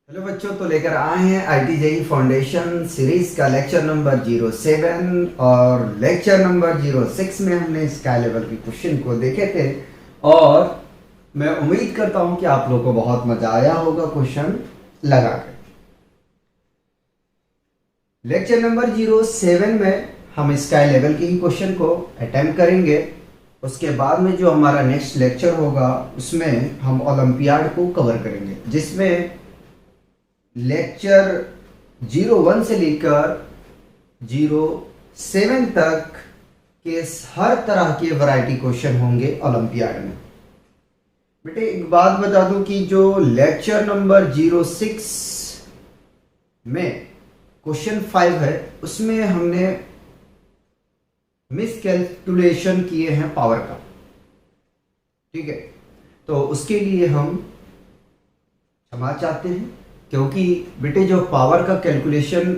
Hello बच्चों, तो लेकर आए हैं आईटी जेई फाउंडेशन सीरीज का लेक्चर नंबर 07 और लेक्चर नंबर 06 में हमने स्काई लेवल के क्वेश्चन को देखे थे और मैं उम्मीद करता हूं कि आप लोगों को बहुत मजा आया होगा क्वेश्चन लगाकर। लेक्चर नंबर 07 में हम स्काई लेवल के ही क्वेश्चन को अटेम्प्ट करेंगे। उसके बाद में जो हमारा नेक्स्ट लेक्चर होगा उसमें हम ओलंपियाड को कवर करेंगे, जिसमें लेक्चर 01 से लेकर 07 तक के हर तरह के वैरायटी क्वेश्चन होंगे ओलंपियाड में। बेटे एक बात बता दूं कि जो लेक्चर नंबर 06 में क्वेश्चन 5 है उसमें हमने मिसकैलकुलेशन किए हैं पावर का, ठीक है। तो उसके लिए हम क्षमा चाहते हैं, क्योंकि बेटे जो पावर का कैलकुलेशन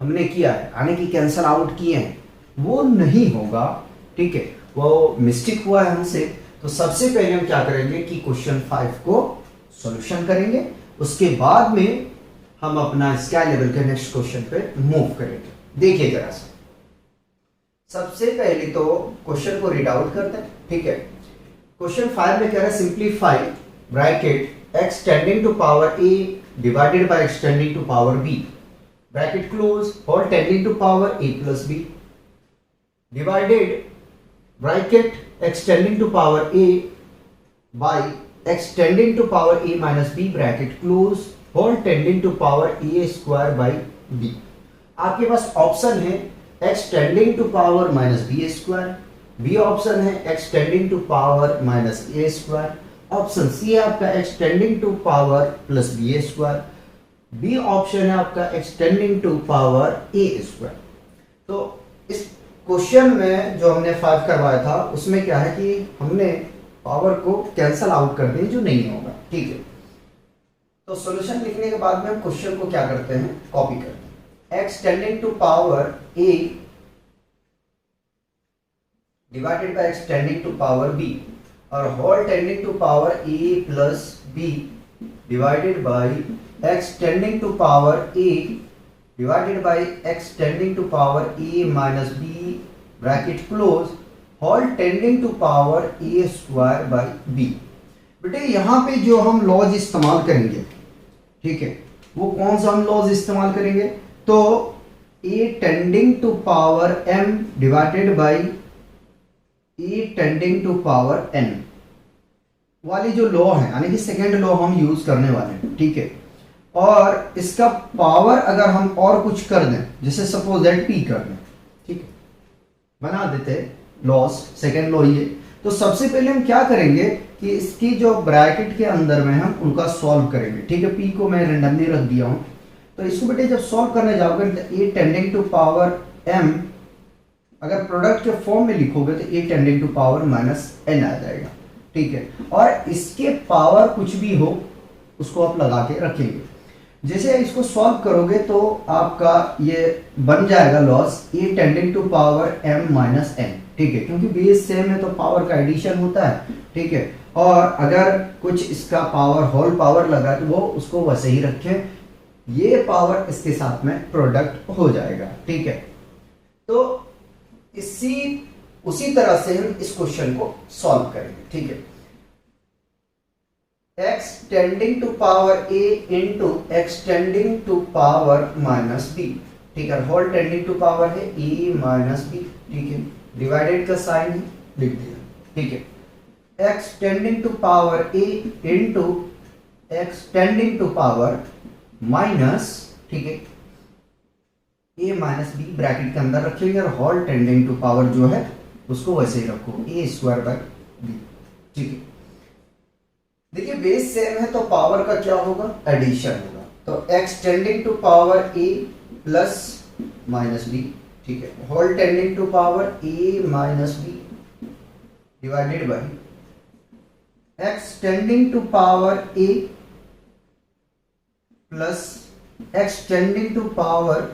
हमने किया है यानी कि कैंसल आउट किए हैं वो नहीं होगा, ठीक है। वो मिस्टेक हुआ है हमसे। तो सबसे पहले हम क्या करेंगे कि क्वेश्चन 5 को सॉल्यूशन करेंगे, उसके बाद में हम अपना स्काई लेवल के नेक्स्ट क्वेश्चन पे मूव करेंगे। देखिए जरा सा, सबसे पहले तो क्वेश्चन को रीड आउट करते हैं, ठीक है। क्वेश्चन 5 में कह रहा है simplify bracket x tending to power a divided by x tending to power b bracket close or tending to power a plus b divided bracket x tending to power a by x tending to power a minus b bracket close or tending to power a square by b। आपके पास option है x tending to power minus b square, b option है x tending to power minus a square, option C है आपका x tending to power plus b square, b option है आपका x tending to power A square. तो इस question में जो हमने 5 करवाया था उसमें क्या है कि हमने पावर को कैंसल आउट कर दिया जो नहीं होगा, ठीक है। तो सॉल्यूशन लिखने के बाद में हम क्वेश्चन को क्या करते हैं, कॉपी करते हैं। X tending to power A divided by x tending to power B और whole tending to power a plus b divided by x tending to power a divided by x tending to power a minus b bracket close whole tending to power a square by b। बेटे यहाँ पे जो हम laws इस्तेमाल करेंगे, ठीक है, वो कौन सा हम लॉज इस्तेमाल करेंगे, तो a tending to power m divided by a tending to power n वाली जो लॉ है यानी कि सेकेंड लॉ हम यूज करने वाले हैं, ठीक है। और इसका पावर अगर हम और कुछ कर दें, जैसे सपोज दैट p कर दें, ठीक है, बना देते लॉस सेकेंड लॉ ये। तो सबसे पहले हम क्या करेंगे कि इसकी जो ब्रैकेट के अंदर में हम उनका सॉल्व करेंगे, ठीक है। p को मैं रेंडमली रख दिया हूं, तो इसको बेटे जब सॉल्व करने जाओगे तो a tending to power m अगर प्रोडक्ट के फॉर्म में लिखोगे तो a tending to power minus n आ जाएगा, ठीक है। और इसके पावर कुछ भी हो उसको आप लगा के रखेंगे। जैसे इसको सॉल्व करोगे तो आपका ये बन जाएगा लॉस a tending to power m minus n, ठीक है, क्योंकि बेस सेम है तो पावर का एडिशन होता है, ठीक है। और अगर कुछ इसका पावर होल पावर लगा तो वो उसको वैसे ही रखें, ये पावर इसके साथ में प्रोडक्ट हो जाएगा, ठीक है। तो उसी तरह से हम इस क्वेश्चन को सॉल्व करेंगे, ठीक है। x tending to power a into x tending to power minus b, ठीक है, होल टेंडिंग टू पावर है a माइनस b, ठीक है, डिवाइडेड का साइन है लिख दिया, ठीक है। x tending to power a into x tending to power minus, ठीक है, a माइनस बी ब्रैकेट के अंदर रखेंगे और होल टेंडिंग टू पावर जो है उसको वैसे ही रखो a स्क्वायर बाय b, ठीक है। देखिए बेस सेम है तो पावर का क्या होगा, एडिशन होगा। तो x tending to power a plus minus b, ठीक है, whole tending to power a minus b divided by x tending to power a plus x tending to power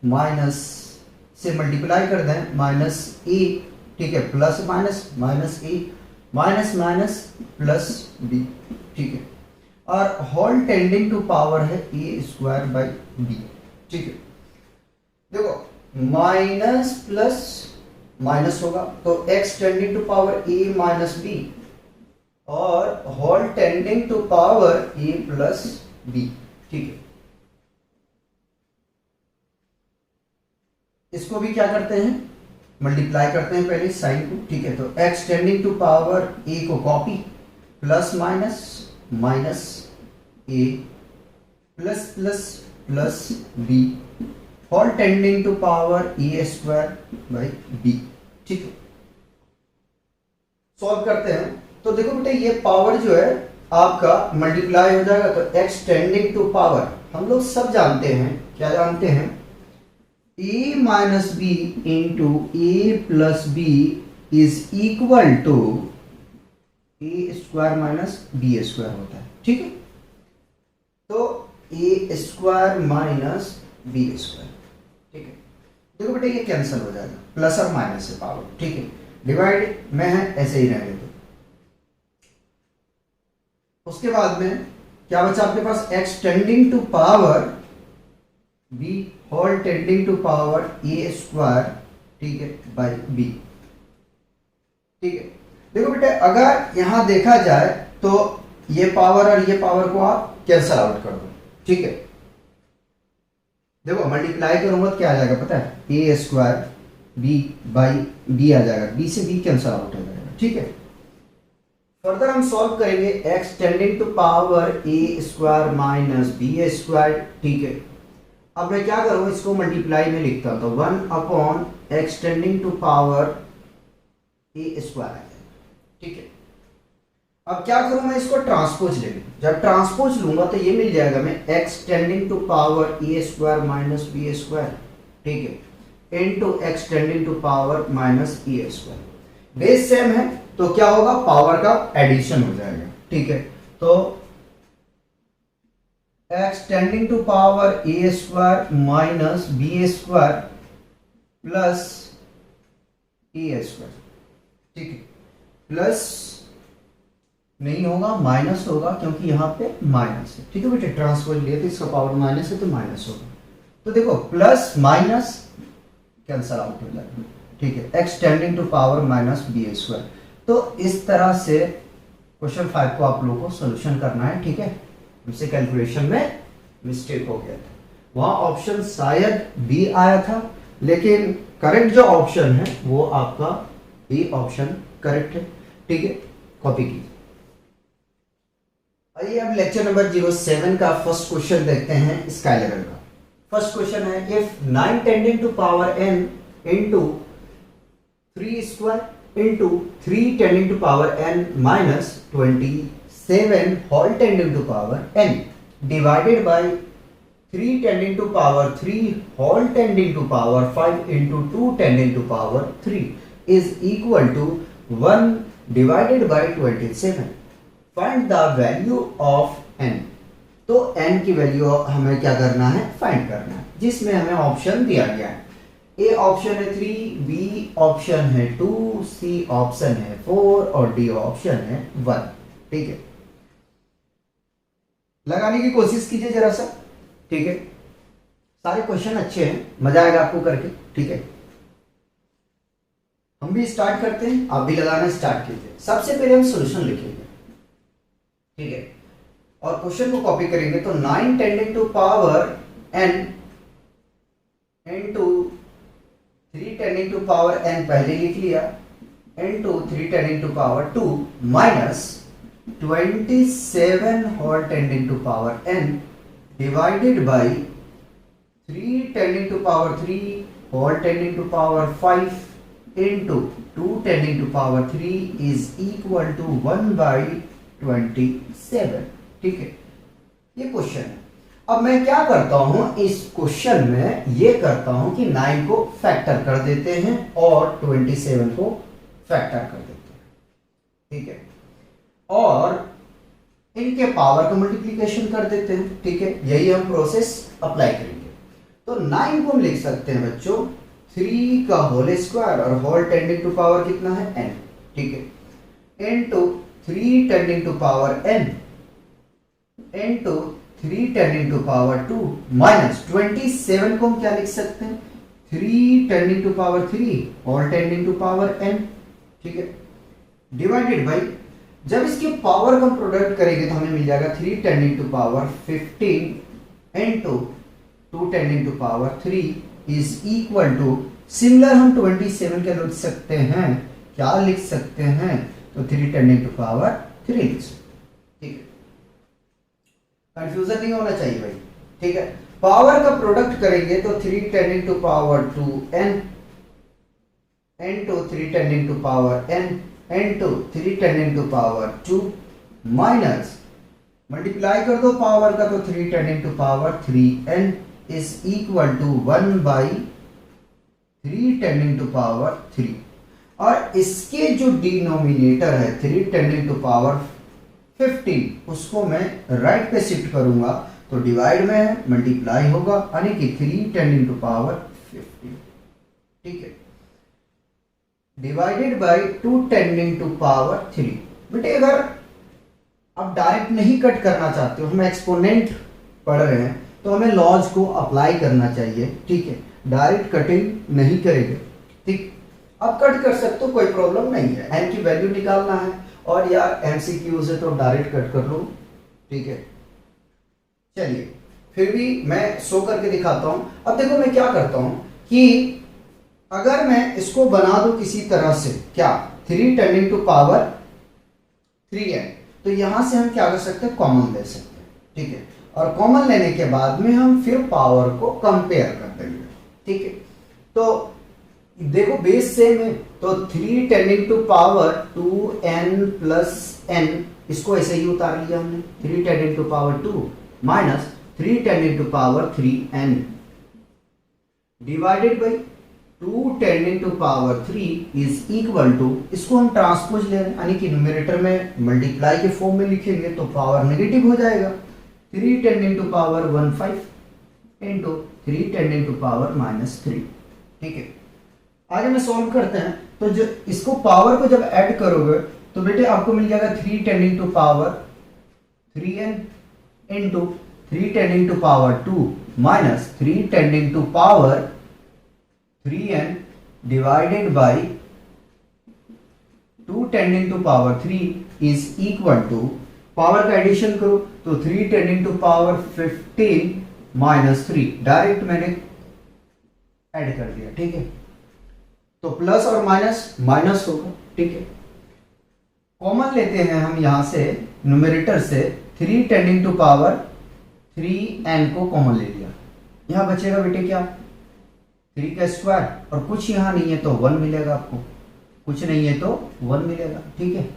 minus से मल्टीप्लाई कर दें माइनस a, ठीक है, plus minus minus a minus minus plus b, ठीक है। और whole tending to power है ए square by b. ठीक है, देखो माइनस प्लस माइनस होगा तो x tending to power a minus B और whole tending to power a plus B. ठीक है, इसको भी क्या करते हैं, मल्टीप्लाई करते हैं पहले साइन को। ठीक है, तो x tending to power a को copy, plus minus minus a plus plus plus b whole tending to power A square by b. ठीक है, सॉल्व करते हैं। तो देखो बेटे ये पावर जो है आपका मल्टीप्लाई हो जाएगा तो x टेंडिंग टू पावर हम लोग सब जानते हैं, क्या जानते हैं, a minus b into a plus b is equal to a square minus b square होता है। ठीक है, तो a square minus b square. ठीक है, देखो बेटे ये कैंसिल हो जाएगा, प्लस और माइनस से पावर। ठीक है, डिवाइड में है ऐसे ही रहने दो। उसके बाद में क्या बचा आपके पास, x tending to power b whole tending to power a square. ठीक है, बाई b। ठीक है, देखो बेटे अगर यहां देखा जाए तो ये पावर और ये पावर को आप कैंसल आउट कर दो। ठीक है, देखो मल्टीप्लाई करूंगा तो क्या आ जाएगा पता है, ए स्क्वायर बी बाई बी आ जाएगा, बी से बी कैंसल आउट हो जाएगा। ठीक है, फर्दर हम सॉल्व करेंगे x tending to power A square minus b square. ठीक है, अब मैं क्या करूं, इसको मल्टीप्लाई में लिखता हूं तो 1 upon x tending to power A square आ जाएगा। ठीक है, अब क्या करूं मैं, इसको ट्रांसपोज ले लूं। जब ट्रांसपोज लूंगा तो ये मिल जाएगा मैं x tending to power A square minus b square. ठीक है, into x tending to power minus a square. Base same है तो क्या होगा, पावर का एडिशन हो जाएगा। ठीक है, तो x tending to power A square minus b square plus a square. ठीक है, प्लस नहीं होगा, माइनस होगा क्योंकि यहां पे माइनस है। ठीक है बेटे, ट्रांसपोज लिए तो इसका पावर माइनस है तो माइनस होगा। तो देखो प्लस माइनस कैंसल आउट हो जाएगा। ठीक है, x tending to power minus b square. तो इस तरह से क्वेश्चन 5 को आप लोगों को सोल्यूशन करना है। ठीक है, हमसे कैलकुलेशन में मिस्टेक हो गया था, वहां ऑप्शन शायद बी आया था, लेकिन करेक्ट जो ऑप्शन है वो आपका बी ऑप्शन करेक्ट है। ठीक है, कॉपी कीजिए। आइए अब लेक्चर नंबर 07 का फर्स्ट क्वेश्चन देखते हैं स्काइलर का। फर्स्ट क्वेश्चन है, if 9 tending to power n into 3 square into 3 tending to power n minus 27 whole tending to power n divided by 3 tending to power 3 whole tending to power 5 into 2 tending to power 3 is equal to 1 divided by 27। Find the value of n। तो n की वैल्यू हमें क्या करना है, find करना है, जिसमें हमें ऑप्शन दिया गया है। ए ऑप्शन है 3, बी ऑप्शन है 2, सी ऑप्शन है 4 और डी ऑप्शन है 1। ठीक है, लगाने की कोशिश कीजिए जरा सा। ठीक है, सारे क्वेश्चन अच्छे हैं, मजा आएगा आपको करके। ठीक है, हम भी स्टार्ट करते हैं, आप भी लगाना स्टार्ट कीजिए। सबसे पहले हम सॉल्यूशन लिखेंगे। ठीक है, और क्वेश्चन को कॉपी करेंगे तो 9 tending to power n into 3 tending to power n पहले लिख लिया, into 3 tending to power 2 minus 27 whole tending to power n divided by 3 tending to power 3 whole tending to power 5 into 2 tending to power 3 is equal to 1 by 27। ठीक है, ये question है। अब मैं क्या करता हूं, इस क्वेश्चन में ये करता हूं कि 9 को फैक्टर कर देते हैं और 27 को फैक्टर कर देते हैं। ठीक है, और इनके पावर का मल्टीप्लिकेशन कर देते हैं। ठीक है, यही हम प्रोसेस अप्लाई करेंगे। तो 9 को हम लिख सकते हैं बच्चों 3 का होल स्क्वायर और होल टेंडिंग टू पावर कितना है n। ठीक है, into 3 tending to power n into 3 tending to power 2 minus 27 को हम क्या लिख सकते हैं 3 tending to power 3 all tending to power n, ठीक है, डिवाइडेड बाई जब इसके पावर का प्रोडक्ट करेंगे तो हमें मिल जाएगा 3 tending to power 15 into 2 tending to power 3 is equal to similar हम 27 के लिख सकते हैं, क्या लिख सकते हैं तो 3 टेंडिंग टू पावर 3 लिख सकते हैं, ठीक है, कंफ्यूजन नहीं होना चाहिए भाई, ठीक है। पावर का प्रोडक्ट करेंगे तो 3 tending to power 2n into 3 tending to power n into 3 tending to power 2 minus multiply कर दो पावर का तो 3 tending to power 3n is equal to 1 by 3 tending to power 3 और इसके जो डिनोमिनेटर है 3 टेंडिंग टू पावर 15 उसको मैं राइट पे शिफ्ट करूंगा तो डिवाइड में मल्टीप्लाई होगा यानी कि 3 टेंडिंग टू पावर 15, ठीक है, divided by 2 tending to power 3। बेटे अगर आप डायरेक्ट नहीं कट करना चाहते हो, हम एक्सपोनेंट पढ़ रहे हैं तो हमें लॉज को अप्लाई करना चाहिए, ठीक है, डायरेक्ट कटिंग नहीं करेंगे, ठीक, आप कट कर सकते हो, कोई प्रॉब्लम नहीं है, n की वैल्यू निकालना है और या MCQ से तो डायरेक्ट कट कर लो, ठीक है। चलिए फिर भी मैं शो करके दिखाता हूं। अब देखो मैं क्या करता हूं कि अगर मैं इसको बना दूं किसी तरह से, क्या 3 टेंडिंग टू पावर 3 है तो यहां से हम क्या कर सकते हैं कॉमन ले सकते हैं, ठीक है, और कॉमन लेने के बाद में हम फिर पावर को कंपेयर कर देंगे, ठीक है। तो देखो बेस सेम है तो 3 tending to power 2n plus n इसको ऐसे ही उतार लिया हमने 3 tending to power 2 minus 3 tending to power 3n divided by 2 tending to power 3 is equal to, इसको हम ट्रांसपोज ले रहे हैं यानी कि न्यूमरेटर में मल्टीप्लाई के फॉर्म में लिखेंगे तो पावर नेगेटिव हो जाएगा 3 tending to power 15 into 3 tending to power -3, ठीक है। आगे में सॉल्व करते हैं तो जो इसको पावर को जब ऐड करोगे तो बेटे आपको मिल जाएगा 3 tending to power 3n into 3 tending to power 2 minus 3 tending to power 3n divided by 2 tending to power 3 is equal to, power का एडिशन करो तो 3 tending to power 15 minus 3 direct मैंने ऐड कर दिया, ठीक है, तो प्लस और माइनस माइनस होगा, ठीक है। कॉमन लेते हैं हम यहां से न्यूमरेटर से 3 टेंडिंग टू पावर 3n को कॉमन ले लिया, यहां बचेगा बेटे क्या 3 का स्क्वायर और कुछ यहां नहीं है तो 1 मिलेगा आपको, कुछ नहीं है तो 1 मिलेगा, ठीक है,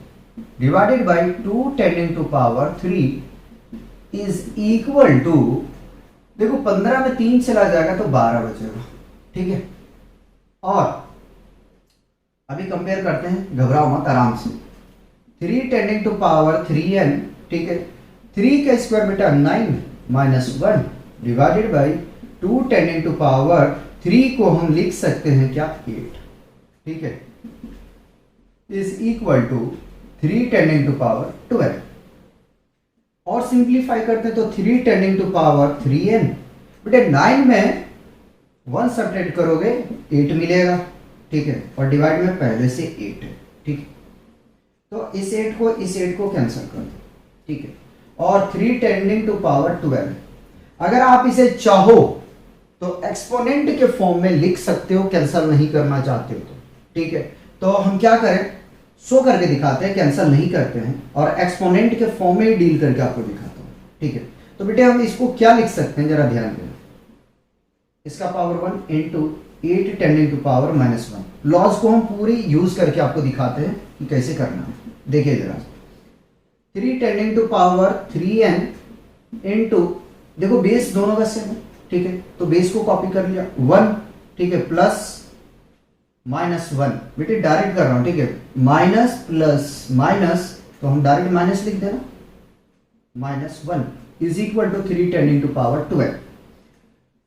divided by 2 tending to power 3 is equal to, देखो 15 में 3 चला जाएगा तो 12 बचेगा, ठीक है। और अभी कंपेयर करते हैं, घबराओ मत आराम से, 3 टेंडिंग टू पावर 3n, ठीक है, 3 का स्क्वायर बेटा 9 minus 1 divided by 2 tending to power 3 को हम लिख सकते हैं क्या 8, ठीक है, is equal to 3 tending to power 12 और सिंप्लीफाई करते हैं तो 3 टेंडिंग टू पावर 3n बेटे 9 में 1 सब्ट्रैक्ट करोगे 8 मिलेगा, ठीक है, और डिवाइड में पहले से 8 है, ठीक है, तो इस 8 को कैंसिल कर दो, ठीक है, और 3 टेंडिंग टू पावर 12 अगर आप इसे चाहो तो एक्सपोनेंट के फॉर्म में लिख सकते हो, कैंसिल नहीं करना चाहते हो तो, ठीक है, तो हम क्या करें शो करके दिखाते हैं, कैंसिल नहीं करते हैं और एक्सपोनेंट के फॉर्म में ही डील करके आपको दिखाता हूं, ठीक है। तो बेटे हम इसको क्या लिख सकते हैं जरा ध्यान देना, इसका power 1 into 8 tending to power -1, laws को हम पूरी यूज करके आपको दिखाते हैं कि कैसे करना है, देखिए जरा 3 tending to power 3n into, देखो बेस दोनों का सेम है, ठीक है, तो बेस को कॉपी कर लिया 1, ठीक है, प्लस -1 बेटे डायरेक्ट कर रहा हूं, ठीक है, माइनस प्लस माइनस तो हम डायरेक्ट माइनस लिख देना -1 is equal to 3 tending to power 12।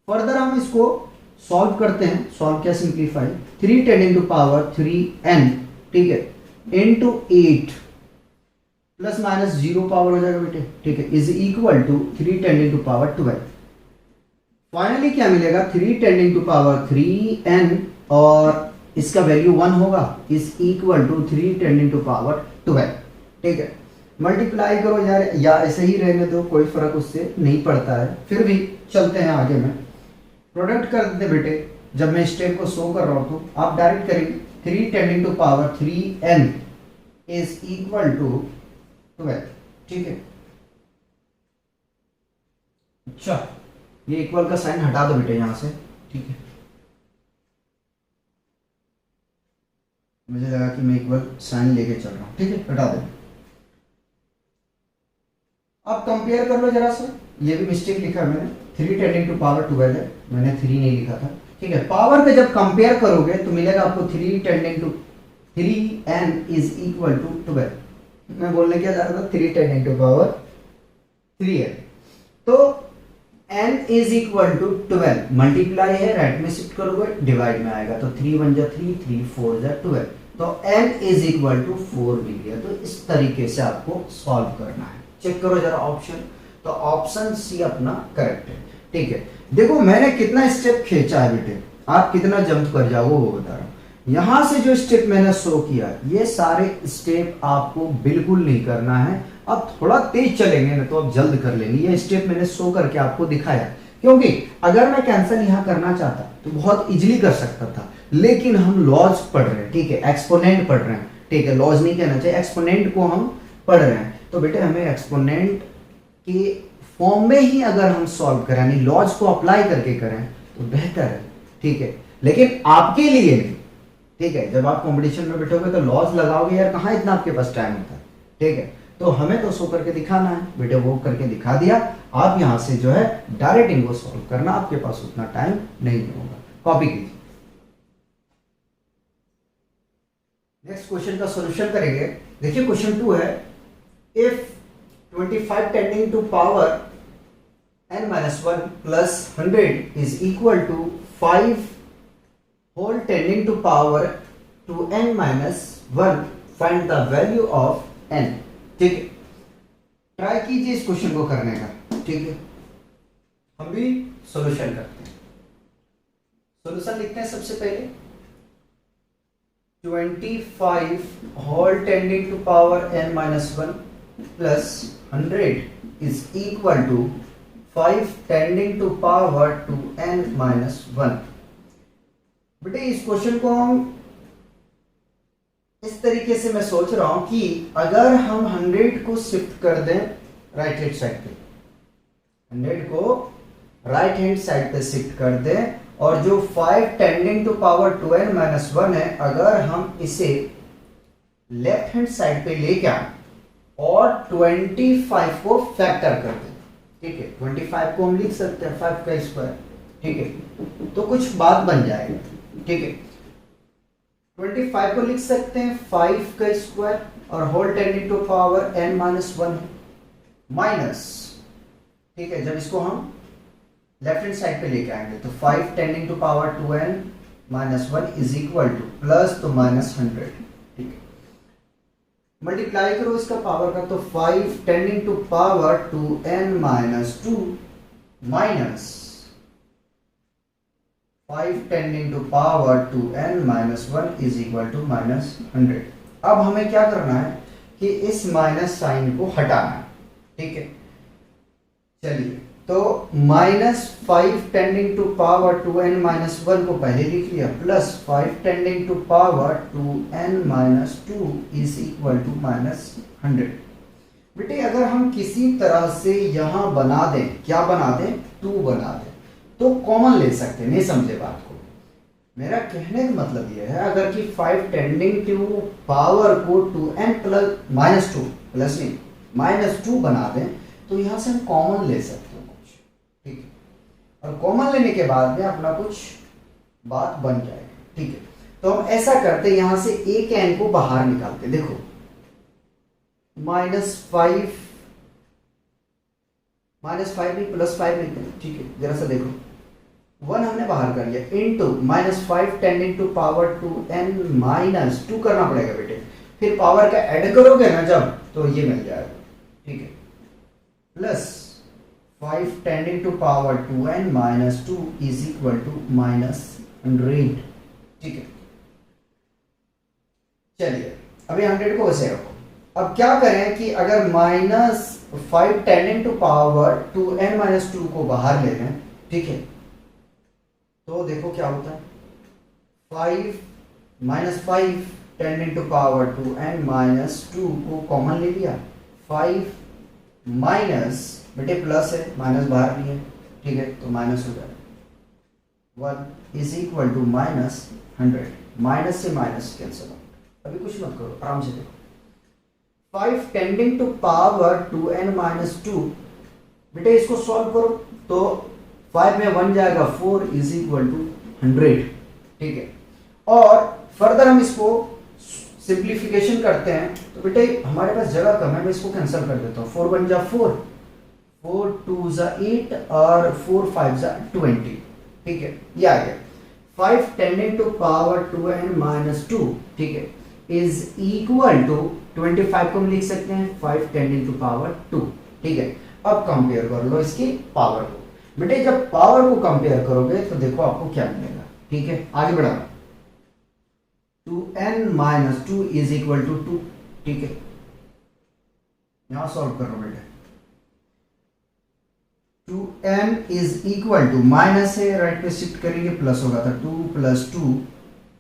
Further हम इसको सॉल्व करते हैं, सॉल्व क्या simplify 3 tending to power 3n, ठीक है, इंटू 8 प्लस माइनस 0 पावर हो जाएगा बेटे, ठीक है, is equal to 3 tending to power 12। Finally क्या मिलेगा, 3 टेंडिंग टू पावर 3n और इसका वैल्यू 1 होगा, is equal to 3 tending to power 12, ठीक है। मल्टीप्लाई करो यार, या ऐसे ही रहने दो, कोई फर्क उससे नहीं पड़ता है, फिर भी चलते हैं आगे में। प्रोडक्ट कर देते बेटे, जब मैं स्टेप को शो कर रहा हूं तो आप डायरेक्ट करेंगे 3 tending to power 3n is equal to 12, ठीक है। अच्छा, ये इक्वल का साइन हटा दो बेटे यहां से, ठीक है। मुझे लगा कि मैं इक्वल साइन लेके चल रहा हूं, ठीक है, हटा दो। अब कंपेयर कर लो जरा सा, ये भी मिस्टेक लिखा है मैंने, 3 टेंडिंग टू पावर 12 है, मैंने 3 नहीं लिखा था, ठीक है। पावर पे जब कंपेयर करोगे तो मिलेगा आपको 3 tending to 3n is equal to 12। मैं बोलने क्या जा रहा था, 3 टेंडिंग टू पावर 3n, तो n is equal to 12, multiply है, राइट में शिफ्ट करोगे डिवाइड में आएगा, तो 3 1 जा 3, 3 4 जा 12, तो n इज इक्वल टू 4 मिल गया। तो इस तरीके से आपको सॉल्व करना है। चेक करो जरा ऑप्शन, तो ऑप्शन सी अपना करेक्ट है, ठीक है। देखो मैंने कितना स्टेप खींचा है बेटे, आप कितना जंप कर जाओगे वो बता रहा हूं। यहां से जो स्टेप मैंने शो किया, ये सारे स्टेप आपको बिल्कुल नहीं करना है। अब थोड़ा तेज चलेंगे ना तो आप जल्द कर लेंगे। ये स्टेप मैंने शो करके आपको दिखाया, क्योंकि अगर मैं कैंसिल यहां करना चाहता तो बहुत इजीली कर सकता था, लेकिन हम लॉज पढ़ रहे हैं, ठीक है, एक्सपोनेंट पढ़ रहे हैं, ठीक है, लॉज नहीं कहना चाहिए, एक्सपोनेंट को हम पढ़ रहे हैं। तो बेटे हमें एक्सपोनेंट के फॉर्म में ही अगर हम सॉल्व करें, यानी लॉज को अप्लाई करके करें तो बेहतर है, ठीक है, लेकिन आपके लिए नहीं, ठीक है। जब आप कंपटीशन में बैठोगे तो लॉज लगाओगे यार, कहाँ इतना आपके पास टाइम होता है, ठीक है। तो हमें तो शो करके दिखाना है बेटे, वो करके दिखा दिया। आप यहां से जो है डायरेक्ट इनको सॉल्व करना, आपके पास उतना टाइम नहीं होगा। कॉपी कीजिए। नेक्स्ट क्वेश्चन का सॉल्यूशन करेंगे। देखिए क्वेश्चन 2 है, if 25 tending to power n minus 1 plus 100 is equal to 5 whole tending to power to n minus 1, find the value of n, ठीक है। ट्राई कीजिए इस क्वेश्चन को करने का, ठीक है। हम भी सॉल्यूशन करते हैं। सॉल्यूशन लिखते हैं सबसे पहले, 25 whole tending to power n minus 1 plus 100 is equal to 5 tending to power to n minus 1। बेटे इस क्वेश्चन को हम इस तरीके से मैं सोच रहा हूं कि अगर हम 100 को शिफ्ट कर दें राइट हैंड साइड पे, 100 को राइट हैंड साइड पे शिफ्ट कर दें, और जो 5 tending to power 2n minus 1 है, अगर हम इसे लेफ्ट हैंड साइड पे लेके आए और 25 को फैक्टर कर दें, ठीक है, 25 को हम लिख सकते हैं 5 का स्क्वायर, ठीक है, तो कुछ बात बन जाएगी, ठीक है। 25 को लिख सकते हैं 5 का स्क्वायर और whole tending to power n minus 1 minus, ठीक है, जब इसको हम लेफ्ट हैंड साइड पे लेके आएंगे तो 5 tending to power 2n minus 1 is equal to plus तो माइनस 100, ठीक है। मल्टीप्लाई करो इसका पावर का, तो 5 tending to power 2n minus 2 minus 5 tending to power 2n minus 1 is equal to minus 100। अब हमें क्या करना है कि इस माइनस साइन को हटाना है, ठीक है। चलिए, तो minus 5 tending to power 2n minus 1 को पहले लिख लिया, plus 5 tending to power 2n minus 2 is equal to minus 100। बेटे अगर हम किसी तरह से यहां बना दें, क्या बना दें, 2 बना दें, तो कॉमन ले सकते हैं। नहीं समझे बात को, मेरा कहने का मतलब यह है, अगर कि 5 टेंडिंग टू पावर को 2n प्लस माइनस 2 प्लस नहीं माइनस 2 बना दें, तो यहां से हम कॉमन ले सकते हैं कुछ, ठीक है, और कॉमन लेने के बाद में अपना कुछ बात बन जाएगी, ठीक है। तो हम ऐसा करते, यहां से एक n को बाहर निकालते, देखो -5 नहीं प्लस 5 नहीं, ठीक है, जरा सा देखो 1 हमने बाहर कर लिया, into -5 tending to power 2n minus 2 करना पड़ेगा बेटे, फिर पावर का ऐड करोगे ना जब, तो ये मिल जाएगा, ठीक है, plus 5 tending to power 2n minus 2 is equal to -100, ठीक है। चलिए अभी 100 को वैसे रखो। अब क्या करें कि अगर -5 tending to power 2n minus 2 को बाहर ले लें, ठीक है, तो देखो क्या होता है, 5 tending to power 2n minus 2 को कॉमन ले लिया, 5 माइनस बेटे प्लस है, माइनस बाहर नहीं है, ठीक है, तो माइनस हो जाएगा 1 इज इक्वल टू -100, माइनस से माइनस कैंसिल आउट। अभी कुछ मत करो, आराम से देखो, 5 tending to power 2n minus 2, बेटे इसको सॉल्व करो तो 5 में 1 जाएगा, 4 इज इक्वल टू 100, ठीक है। और फर्दर हम इसको सिंप्लीफिकेशन करते हैं, तो बेटे हमारे पास जगह कम है, मैं इसको कैंसिल कर देता हूँ, 4 1 जा 4, 4 2 जा 8 और 4 5 जा 20, ठीक है, ये आ गया। 5 tending to power 2n minus 2, ठीक है, इज इक्वल टू 25 को हम लिख सकते हैं 5 टेंडिंग टू पावर 2, ठीक है। अब कंपेयर कर लो इसकी पावर को, बेटे जब पावर को कंपेयर करोगे तो देखो आपको क्या मिलेगा, ठीक है, आगे बढ़ा, 2n minus 2 is equal to 2, ठीक है, यहां सॉल्व कर लो बेटे, 2n is equal to, minus है राइट पे शिफ्ट करेंगे प्लस होगा, तो 2 plus 2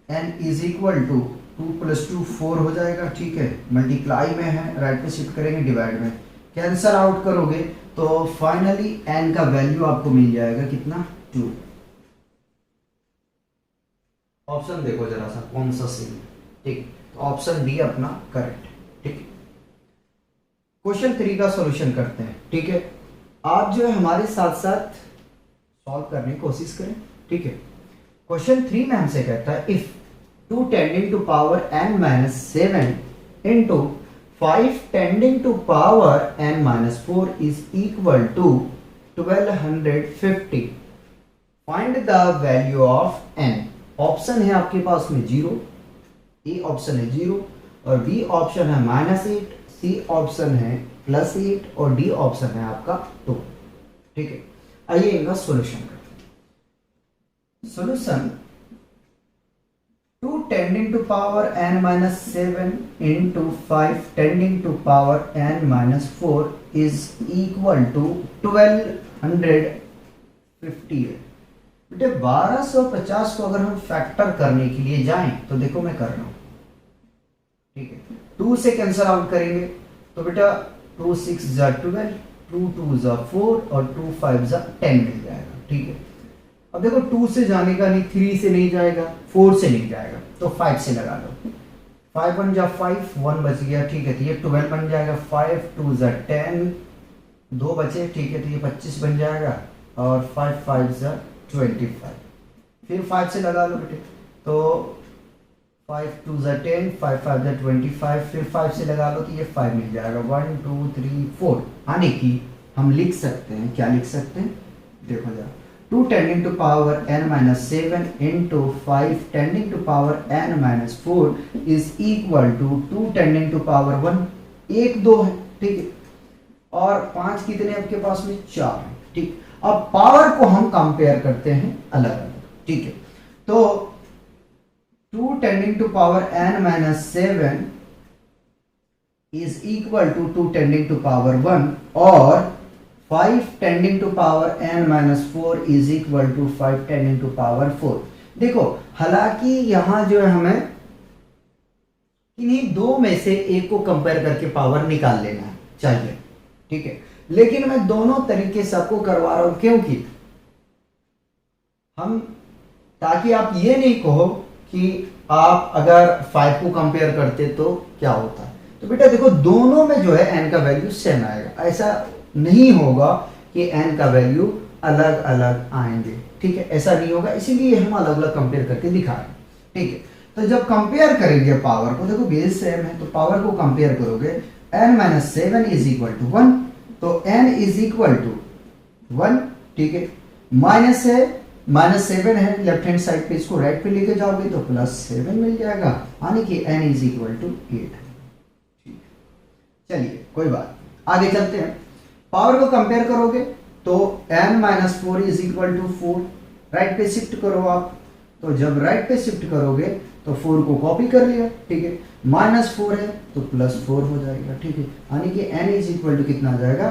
n is equal to 2 plus 2 4 हो जाएगा, ठीक है, मल्टीप्लाई में है, राइट पे शिफ्ट करेंगे डिवाइड में, कैंसल आउट करोगे तो फाइनली n का वैल्यू आपको मिल जाएगा कितना, 2। ऑप्शन देखो जरा सा कौन सा सही है, ठीक, तो ऑप्शन डी अपना करेक्ट, ठीक। क्वेश्चन 3 का सॉल्यूशन करते हैं, ठीक है। आप जो है हमारे साथ साथ सॉल्व करने की कोशिश करें, ठीक है। क्वेश्चन 3 में हमसे कहता है if 2 tending to power n minus 7 into 5 tending to power n minus 4 is equal to 1250, find the value of n। Option है आपके पास में 0, ए ऑप्शन है 0 और बी ऑप्शन है -8, सी ऑप्शन है +8 और डी ऑप्शन है आपका 2, ठीक है। आइए इनका सॉल्यूशन करते हैं। Solution 2 tending to power n minus 7 into 5 tending to power n minus 4 is equal to 1250। बेटे 1250 को अगर हम फैक्टर करने के लिए जाएं तो देखो मैं कर रहा हूं, ठीक है, 2 से कैंसिल आउट करेंगे तो बेटा 2 6 जा 12, 2 2 जा 4 और 2 5 जा 10 मिल जाएगा, ठीक है। अब देखो 2 से जाने का नहीं, 3 से नहीं जाएगा, 4 से नहीं जाएगा, तो 5 से लगा लो, 5 1 जा 5, 1 बच गया, ठीक है, तो ये 12 बन जाएगा, 5 2 जा 10, 2 बचे, ठीक है, तो ये 25 बन जाएगा और 5 5 जा 25, फिर 5 से लगा लो बेटे, तो 5 2 जा 10, 5 5 जा 25, फिर 5 से लगा लो तो ये 5 मिल जाएगा, 1 2 3 4, यानी कि हम लिख सकते हैं, क्या लिख सकते हैं, देखो जरा, 2 tending to power n minus 7 into 5 tending to power n minus 4 is equal to 2 tending to power 1, 1 2 है, ठीक है, और 5 कितने आपके पास में 4 है, ठीक। अब पावर को हम कंपेयर करते हैं अलग अलग, ठीक है, तो 2 tending to power n minus 7 is equal to 2 tending to power 1 और 5 tending to power n minus 4 is equal to 5 tending to power 4। देखो हालांकि यहां जो है हमें इन्हीं दो में से एक को कंपेयर करके पावर निकाल लेना चाहिए, ठीक है, लेकिन मैं दोनों तरीके से आपको करवा रहा हूं, क्योंकि हम, ताकि आप ये नहीं कहो कि आप अगर 5 को कंपेयर करते तो क्या होता है, तो बेटा देखो दोनों में जो है n का वैल्यू सेम आएगा, ऐसा नहीं होगा कि n का वैल्यू अलग अलग आएंगे, ठीक है, ऐसा नहीं होगा, इसीलिए हम अलग अलग कंपेयर करके दिखा रहे हैं, ठीक है। तो जब कंपेयर करेंगे पावर को, देखो बेस सेम है तो पावर को कंपेयर करोगे, n minus 7 is equal to 1, तो n इज इक्वल टू 1, ठीक है, माइनस है, -7 है, लेफ्ट हैंड साइड पे इसको राइट पे लेके जाओगे तो +7 मिल जाएगा, यानी कि n इज इक्वल टू 8, चलिए कोई बात, आगे चलते हैं। पावर को कंपेयर करोगे तो n minus four is equal to 4, right पे शिफ्ट करो आप, तो जब राइट पे शिफ्ट करोगे तो 4 को कॉपी कर लिया, ठीक है, माइनस 4 है तो प्लस 4 हो जाएगा, ठीक है, यानी कि n इज इक्वल टू कितना आ जाएगा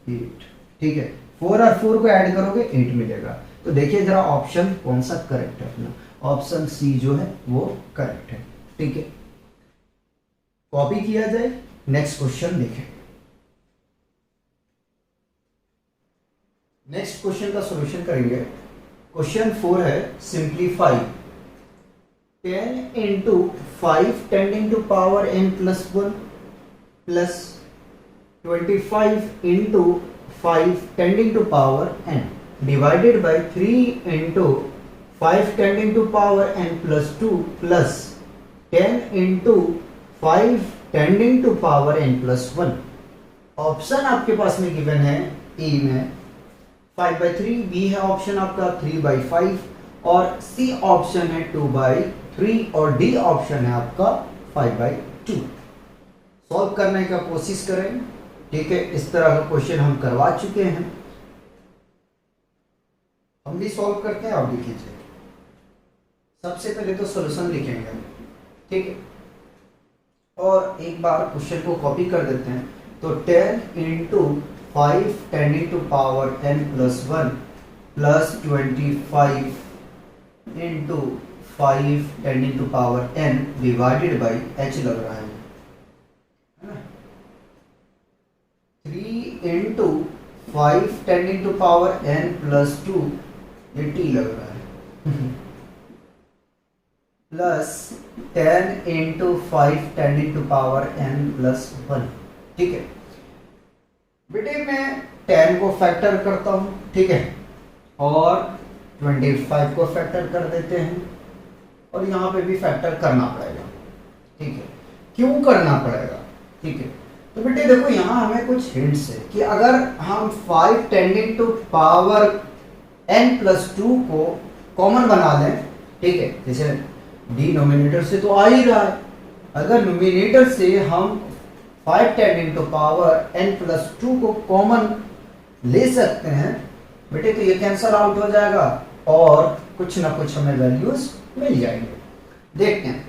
8, ठीक है, 4 और 4 को ऐड करोगे 8 मिलेगा। तो देखिए जरा ऑप्शन कौन सा करेक्ट है अपना, ऑप्शन सी जो है वो करेक्ट है, ठीक है, कॉपी किया जाए। नेक्स्ट क्वेश्चन देखें। नेक्स्ट क्वेश्चन का सॉल्यूशन करेंगे। क्वेश्चन 4 है simplify 10 into 5 tending to power n plus 1 plus 25 into 5 tending to power n divided by 3 into 5 tending to power n plus 2 plus 10 into 5 tending to power n plus 1। Option आपके पास में given है ए में 5/3, B है option आपका 3/5 और C option है 2/3 और डी ऑप्शन है आपका 5/2। सॉल्व करने का कोशिश करें, ठीक है, इस तरह का क्वेश्चन हम करवा चुके हैं, हम भी सॉल्व करते हैं, आप भी कीजिए। सबसे पहले तो सॉल्यूशन लिखेंगे, ठीक है, और एक बार क्वेश्चन को कॉपी कर देते हैं। तो 10 into 5 tending to power n plus 1 plus 25 into 5 tending to power n divided by h लग रहा है ना, 3 into 5 tending to power n plus 2, ये t लग रहा है plus 10 into 5 tending to power n plus 1, ठीक है। बेटे मैं 10 को फैक्टर करता हूं, ठीक है, और 25 को फैक्टर कर देते हैं, और यहां पे भी फैक्टर करना पड़ेगा, ठीक है, क्यों करना पड़ेगा, ठीक है। तो बेटे देखो यहां हमें कुछ हिंट्स है कि अगर हम 5 tending to power n plus 2 को कॉमन बना लें, ठीक है, जैसे डिनोमिनेटर से तो आ ही रहा है, अगर नोमिनेटर से हम 5 tending to power n plus 2 को कॉमन ले सकते हैं बेटे, तो ये कैंसल आउट हो जाएगा और कुछ ना कुछ हमें वैल्यूज मिल जाएंगे। देखते हैं,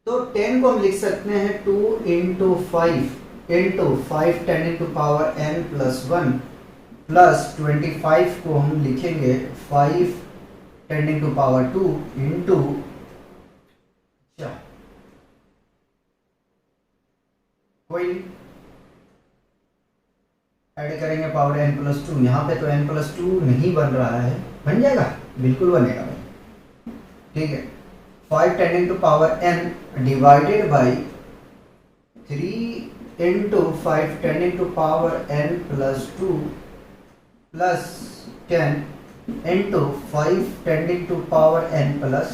तो 10 को हम लिख सकते हैं 2 into 5 tending to power n plus 1 plus 25 को हम लिखेंगे 5 टेंडिंग टू पावर 2 इंटू कोई ऐड करेंगे पावर n प्लस 2, यहाँ पे तो n प्लस 2 नहीं बन रहा है, बन जाएगा, बिल्कुल बनेगा भाई, ठीक है। 5 tending to power n divided by 3 into 5 tending to power n plus 2 plus 10 into 5 tending to power n plus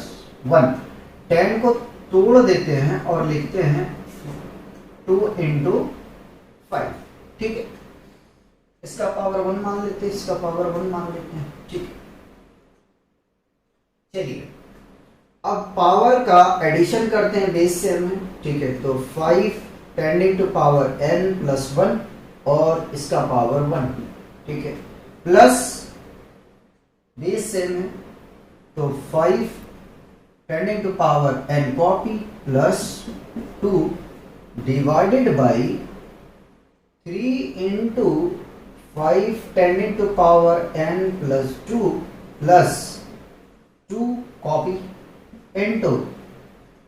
1। 10 को तोड़ देते हैं और लिखते हैं 2 इंटू 5, ठीक है, इसका पावर 1 मान लेते हैं, इसका पावर 1 मान लेते हैं, ठीक है। चलिए अब पावर का एडिशन करते हैं बेस से में, ठीक है, तो 5 tending to power n plus 1 और इसका पावर 1, ठीक है, प्लस बेस से में तो 5 tending to power n copy plus 2 divided by 3 into 5 tending to power n plus 2 plus 2 copy into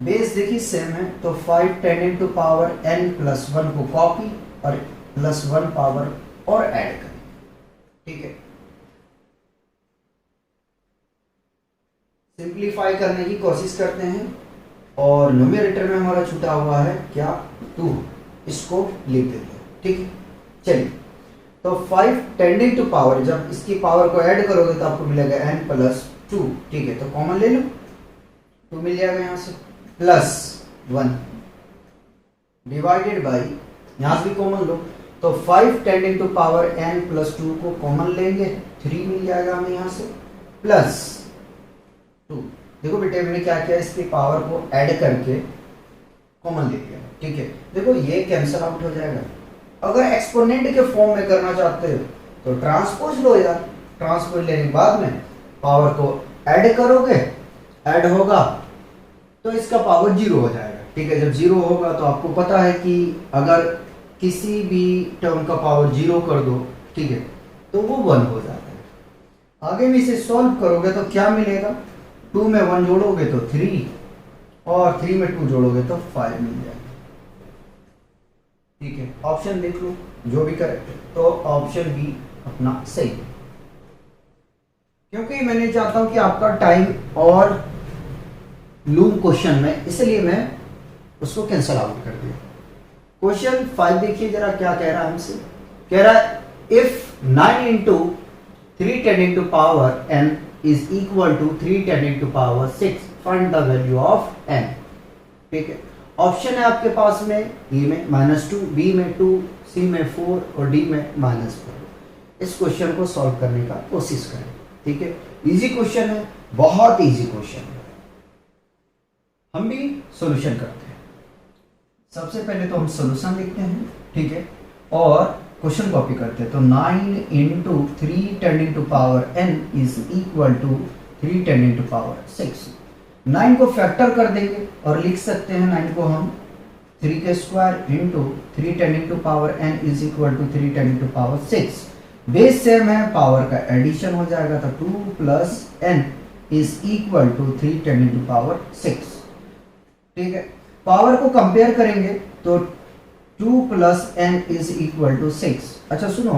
base देखिए सेम है, तो 5 tending to power n plus 1 को कॉपी और प्लस 1 पावर और ऐड करें, ठीक है। सिंप्लीफाई करने की कोशिश करते हैं और न्यूमरेटर में हमारा छूटा हुआ है क्या 2, इसको लिख देते हैं, ठीक है। चलिए तो 5 टेंडिंग टू पावर, जब इसकी पावर को ऐड करोगे तो आपको मिलेगा n प्लस 2, ठीक है, तो कॉमन ले लो, 2 मिल जाएगा यहाँ से, प्लस 1 डिवाइडेड बाई, यहाँ से भी कॉमन लो, तो 5 tending to power n plus 2 को कॉमन लेंगे, 3 मिल जाएगा हमें यहाँ से, प्लस 2। देखो बेटे हमने क्या किया, इसकी पावर को ऐड करके कॉमन ले लिया, ठीक है। देखो ये कैंसिल आउट हो जाएगा। अगर एक्सपोनेंट के फॉर्म में करना चाहते हो तो ट्रांसपोज लो यार, ट्रांसपोज लेने के बाद में पावर को ऐड करोगे, ऐड होगा तो इसका पावर 0 हो जाएगा, ठीक है। जब 0 होगा तो आपको पता है कि अगर किसी भी टर्म का पावर 0 कर दो, ठीक है, तो वो 1 हो जाता है। आगे में इसे सॉल्व करोगे तो क्या मिलेगा, 2 में 1 जोड़ोगे तो 3 और 3 में 2 जोड़ोगे तो 5 मिल जाएगा, ठीक है। ऑप्शन देख लो जो भी करेक्ट है, तो ऑप्शन बी अपना सही है। क्योंकि मैंने चाहता हूं कि आपका टाइम और लूम क्वेश्चन में, इसलिए मैं उसको कैंसल आउट कर दिया। क्वेश्चन 5 देखिए जरा क्या कह रहा है हमसे। कह रहा है if 9 into 3 10 into power n is equal to 3 10 into power 6, find the value of n, ठीक है। ऑप्शन है आपके पास में ए में -2, बी में 2, सी में 4 और डी में -4। इस क्वेश्चन को सॉल्व करने का कोशिश करें, ठीक है। इजी क्वेश्चन है, बहुत इजी क्वेश्चन है। हम भी सॉल्यूशन करते हैं। सबसे पहले तो हम सॉल्यूशन लिखते हैं, ठीक है, और क्वेश्चन कॉपी करते हैं। तो 9 into 3 10 into power n is equal to 3 10 into power 6। 9 को फैक्टर कर देंगे और लिख सकते हैं 9 को हम 3 के square into 3 10 into power n is equal to 3 10 into power 6। Base same है, पावर का एडिशन हो जाएगा, तो 2 plus n is equal to 3 10 into power 6, ठीक है। पावर को कंपेयर करेंगे तो 2 plus n is equal to 6। अच्छा सुनो,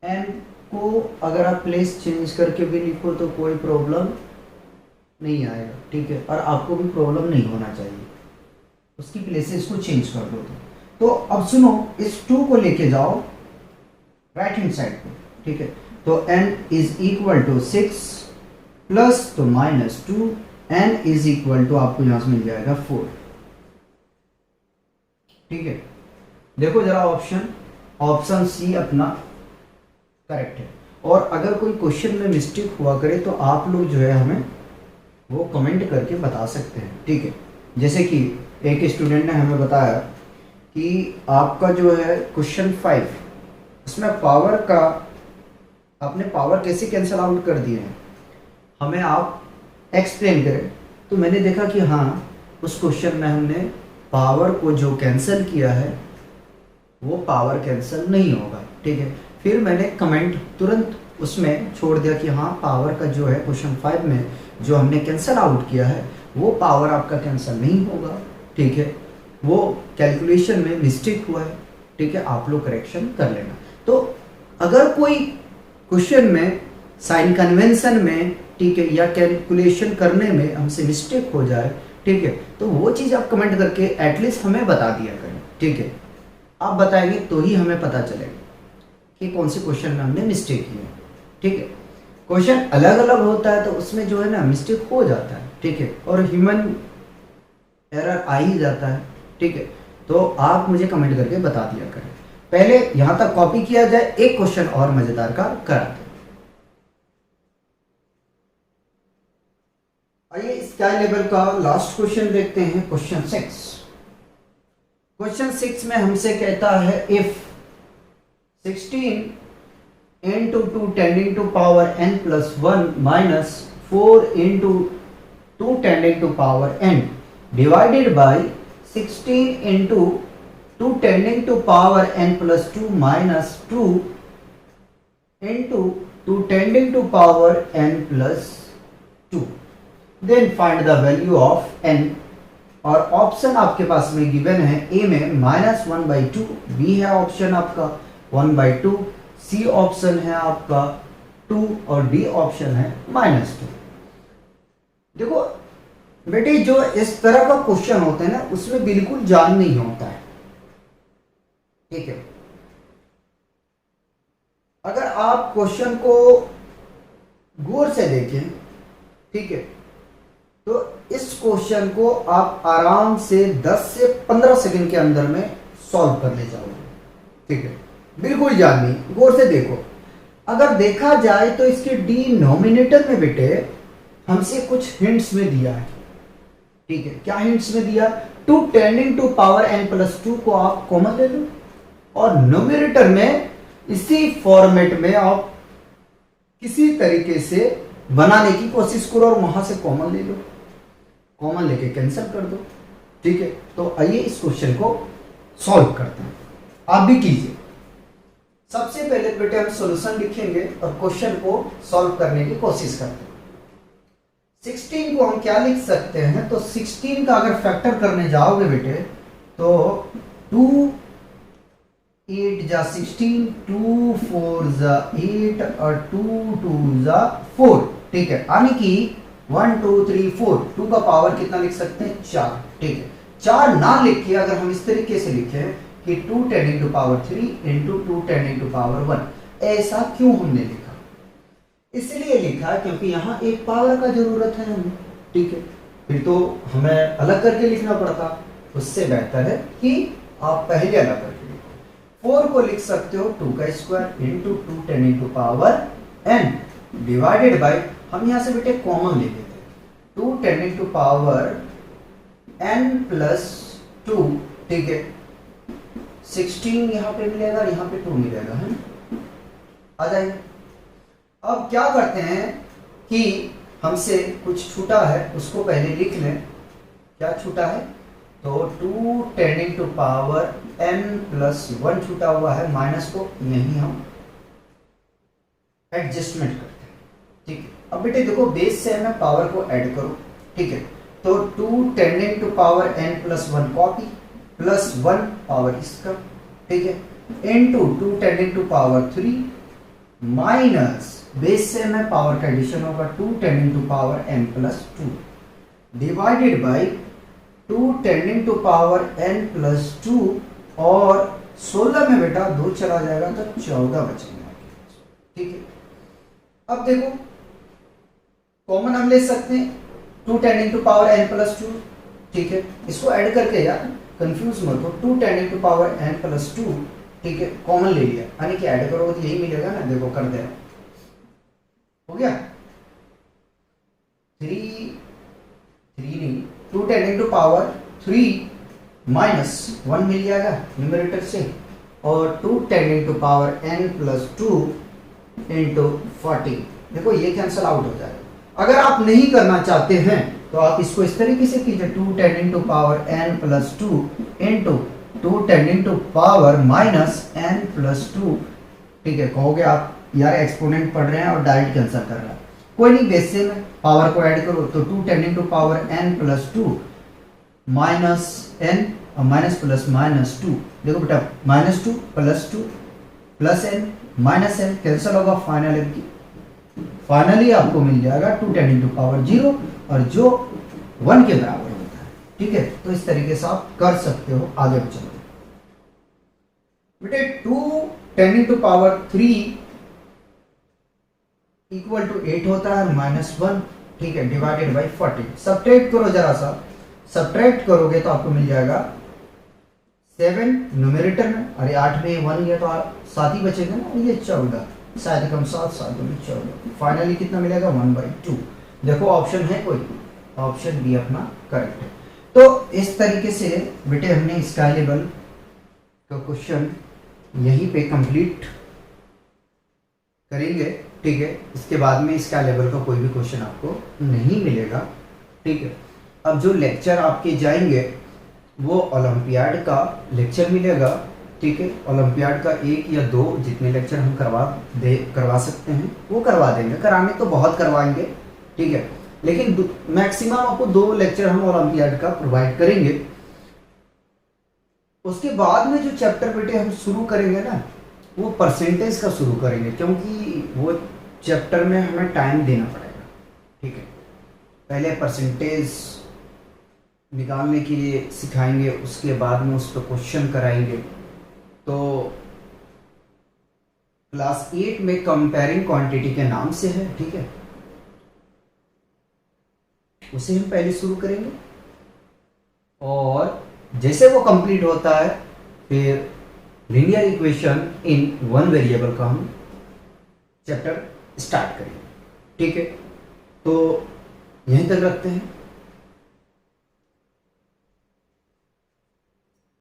n को अगर आप प्लेस चेंज करके भी लिखो तो कोई प्रॉब्लम नहीं आएगा, ठीक है, और आपको भी प्रॉब्लम नहीं होना चाहिए, उसकी प्लेसेस को चेंज कर दो। तो अब सुनो, इस 2 को लेके जाओ राइट हैंड साइड पे, ठीक है। तो n is equal to 6 plus तो -2, n इज इक्वल टू आपको यहां से मिल जाएगा 4, ठीक है। देखो जरा ऑप्शन सी अपना करेक्ट है। और अगर कोई क्वेश्चन में मिस्टेक हुआ करे तो आप लोग जो है हमें वो कमेंट करके बता सकते हैं, ठीक है। जैसे कि एक स्टूडेंट ने हमें बताया कि आपका जो है क्वेश्चन 5, उसमें पावर का आपने पावर कैसे कैंसिल आउट कर दिए हैं, हमें आप एक्सप्लेन करें। तो मैंने देखा कि हाँ, उस क्वेश्चन में हमने पावर को जो कैंसिल किया है वो पावर कैंसिल नहीं होगा, ठीक है। फिर मैंने कमेंट तुरंत उसमें छोड़ दिया कि हाँ, पावर का जो है क्वेश्चन 5 में जो हमने कैंसिल आउट किया है वो पावर आपका कैंसिल नहीं होगा, ठीक है। वो कैलकुलेशन में मिस्टेक हुआ है, ठीक है, आप लोग करेक्शन कर लेना। तो अगर कोई क्वेश्चन में साइन कन्वेंशन में, ठीक है, या कैलकुलेशन करने में हमसे मिस्टेक हो जाए, ठीक है, तो वो चीज़ आप कमेंट करके एटलीस्ट हमें बता दिया करें, ठीक है। आप बताएंगे तो ही हमें पता चलेगा कि कौन से क्वेश्चन में हमने मिस्टेक की है, ठीक है। क्वेश्चन अलग अलग होता है तो उसमें जो है ना मिस्टेक हो जाता है, ठीक है, और ह्यूमन एरर आ ही जाता है, ठीक है। तो आप मुझे कमेंट करके बता दिया करें। पहले यहां तक कॉपी किया जाए, एक क्वेश्चन और मजेदार का कराते हैं। आइए स्काई लेवल का लास्ट क्वेश्चन देखते हैं, क्वेश्चन 6। क्वेश्चन 6 में हमसे कहता है if 16 into 2 tending to power n plus 1 minus 4 into 2 tending to power n divided by 16 into 2 tending to power n plus 2 minus 2 into 2 tending to power n plus 2, then find the value of n। और option आपके पास में given है, ए में -1/2, B है option आपका 1/2, C option है आपका 2 और डी ऑप्शन है -2। देखो बेटे, जो इस तरह का क्वेश्चन होता है ना, उसमें बिल्कुल जान नहीं होता है, ठीक है। अगर आप क्वेश्चन को गौर से देखें, ठीक है, तो इस क्वेश्चन को आप आराम से 10 से 15 सेकंड के अंदर में सॉल्व कर ले जाओगे, ठीक है। बिल्कुल जान नहीं, गौर से देखो। अगर देखा जाए तो इसके डिनोमिनेटर में बेटे हमसे कुछ हिंट्स में दिया है, ठीक है। क्या हिंट्स में दिया? 2 tending to power n plus 2 को आप कॉमन ले लो और न्यूमरेटर में इसी फॉर्मेट में आप किसी तरीके से बनाने की कोशिश करो और वहां से कॉमन ले लो, कॉमन लेके कैंसिल कर दो। ठीक है, तो आइए इस क्वेश्चन को सॉल्व करते हैं, आप भी कीजिए। सबसे पहले बेटे हम सॉल्यूशन लिखेंगे और क्वेश्चन को सॉल्व करने की कोशिश करते हैं। 16 को हम क्या लिख सकते हैं, तो 16 का अगर फैक्टर करने जाओगे बेटे तो 2 8 जा 16, 2 4 जा 8 और 2 2 जा 4। ठीक है, यानी कि 1 2 3 4, 2 का पावर कितना लिख सकते हैं 4। ठीक है, 4 ना लिख के अगर हम इस तरीके से लिखें कि 2 tending to power 3 into 2 tending to power 1, ऐसा क्यों हमने लिखा? इसलिए लिखा क्योंकि यहाँ एक पावर का जरूरत है हमें। ठीक है, फिर तो हमें अलग करके लिखना पड़ता, उससे बेहतर है कि आप पहले अलग करके लिखो। 4 को लिख सकते हो 2 का square into 2 tending to power n divided by, हम यहाँ से बेटे कॉमन ले लेते हैं, 2 tending to power n plus 2। ठीक है, 16 यहाँ पे मिलेगा और यहाँ पे 2 मिलेगा, है आ जाएगा। अब क्या करते हैं कि हमसे कुछ छूटा है उसको पहले लिख लें। क्या छूटा है, तो 2 tending to power n plus 1 छूटा हुआ है, माइनस को यही हम एडजस्टमेंट करते हैं। ठीक है, अब बेटे देखो बेस से मैं पावर को ऐड करो। ठीक है, तो 2 tending to power n plus 1 copy plus 1 power इसका। ठीक है, into 2 tending to power 3 minus base से में पावर का एडिशन होगा 2 tending to power n plus 2 divided by 2 tending to power n plus 2 और 16 में बेटा 2 चला जाएगा तो 14 बचेंगे। ठीक है, अब देखो कॉमन हम ले सकते हैं 2 tending to power n plus 2। ठीक है, इसको ऐड करके यार कंफ्यूज मत हो, 2 tending to power n plus 2। ठीक है, कॉमन ले लिया, यानी कि ऐड करोगे तो यही मिलेगा ना। देखो कर दे, हो गया 3 नहीं 2 टेंडिंग टू पावर 3 माइनस 1 मिल जाएगा न्यूमरेटर से और 2 tending to power n plus 2 into 40। देखो ये कैंसिल आउट हो जाएगा। अगर आप नहीं करना चाहते हैं तो आप इसको इस तरीके से कीजिए 2 tending to power n plus 2 into 2 tending to power minus n plus 2। ठीक है, कहोगे आप यार एक्सपोनेंट पढ़ रहे हैं और डायरेक्ट कैंसिल कर रहा है, कोई नहीं, बेस से में पावर को ऐड करो तो 2 tending to power n plus 2 minus n और माइनस प्लस माइनस 2। देखो बेटा minus 2 plus n minus n cancel होगा, फाइनली आपको मिल जाएगा 2 टेंडिंग टू पावर 0 और जो 1 के बराबर होता है। ठीक है, तो इस तरीके से आप कर सकते हो। आगे चलो बेटे 2 tending to power 3 equal to 8 होता है माइनस 1। ठीक है, डिवाइडेड बाई 40। सब्ट्रैक्ट करो, जरा सा सब्ट्रैक्ट करोगे तो आपको मिल जाएगा 7 न्यूमरेटर में, अरे 8 में 1 गया तो 7 ही बचेगा ना, ये 14, शायद कम 7 7 में 14, फाइनली कितना मिलेगा 1/2। देखो ऑप्शन है कोई, ऑप्शन बी अपना करेक्ट है। तो इस तरीके से बेटे हमने स्काई लेवल का क्वेश्चन यहीं पे कंप्लीट करेंगे। ठीक है, इसके बाद में स्काई लेवल का कोई भी क्वेश्चन आपको नहीं मिलेगा। ठीक है, अब जो लेक्चर आपके जाएंगे वो ओलंपियाड का लेक्चर मिलेगा। ठीक है, ओलंपियाड का 1 या 2 जितने लेक्चर हम करवा सकते हैं वो करवा देंगे, कराने तो बहुत करवाएंगे। ठीक है, लेकिन मैक्सिमम आपको 2 लेक्चर हम ओलंपियाड का प्रोवाइड करेंगे। उसके बाद में जो चैप्टर बेटे हम शुरू करेंगे ना वो परसेंटेज का शुरू करेंगे, क्योंकि वो चैप्टर में हमें टाइम देना पड़ेगा। ठीक है, पहले परसेंटेज निकालने के लिए सिखाएंगे, उसके बाद में उस पर क्वेश्चन कराएंगे। तो क्लास 8 में कंपेयरिंग क्वांटिटी के नाम से है। ठीक है, उसे हम पहले शुरू करेंगे और जैसे वो कंप्लीट होता है फिर लीनियर इक्वेशन इन 1 वेरिएबल का हम चैप्टर स्टार्ट करेंगे। ठीक है, तो यहीं तक रखते हैं।